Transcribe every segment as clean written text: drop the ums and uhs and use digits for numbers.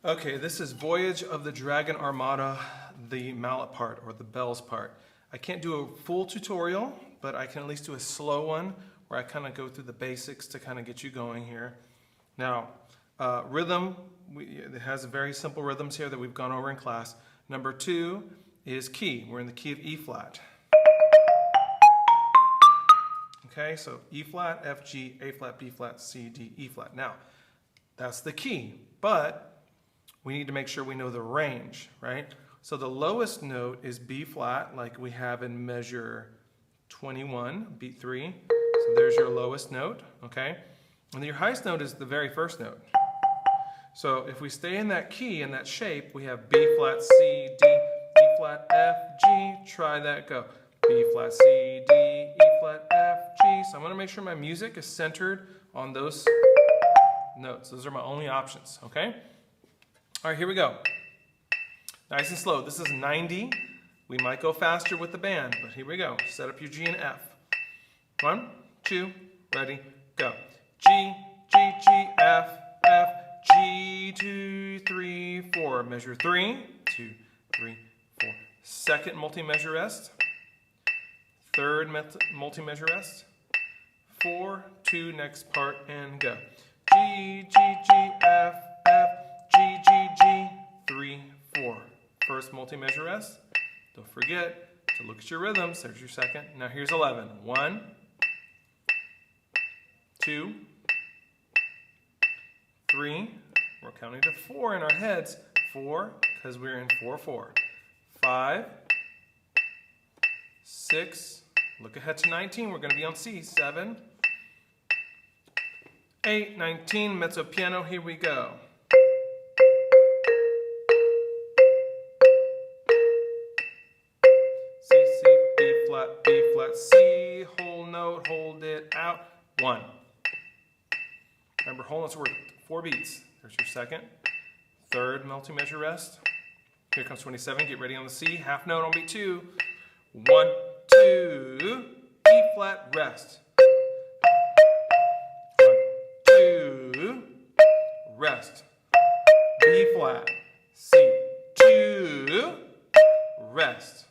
Okay, this is Voyage of the Dragon Armada, the mallet part, or the bells part. I can't do a full tutorial, but I can at least do a slow one where I kind of go through the basics to kind of get you going here. Now, rhythm, it has very simple rhythms here that we've gone over in class. Number 2 is key. We're in the key of E flat. Okay, so E flat, F, G, A flat, B flat, C, D, E flat. Now, that's the key, but we need to make sure we know the range, right? So the lowest note is B flat, like we have in measure 21, beat 3. So there's your lowest note, okay? And then your highest note is the very first note. So if we stay in that key, in that shape, we have B flat, C, D, E flat, F, G. Try that, go. B flat, C, D, E flat, F, G. So I'm gonna make sure my music is centered on those notes. Those are my only options, okay? All right, here we go. Nice and slow. This is 90. We might go faster with the band, but here we go. Set up your G and F. 1, 2, ready, go. G, G, G, F, F, G, 2, 3, 4. Measure 3, 2, 3, 4. Second multi-measure rest. Third multi-measure rest. 4, 2, next part, and go. G, G, G, F, F, G, G, G, 3, 4. First multi-measure rest. Don't forget to look at your rhythms. There's your second. Now here's 11. 1, 2, 3. We're counting to 4 in our heads. 4, because we're in 4/4. 5, 6. Look ahead to 19. We're going to be on C. 7, 8, 19. Mezzo piano. Here we go. B flat, C, whole note, hold it out, 1. Remember, whole notes were 4 beats. There's your second. Third multi-measure rest. Here comes 27, get ready on the C, half note on beat 2. 1, 2, E flat, rest. 1, 2, rest. B flat, C, 2, rest.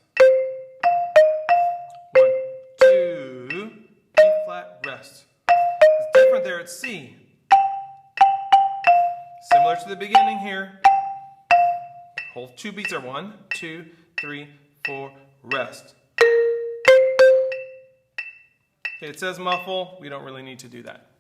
Rest. It's different there at C. Similar to the beginning here. Whole 2 beats are 1, 2, 3, 4, rest. Okay, it says muffle. We don't really need to do that.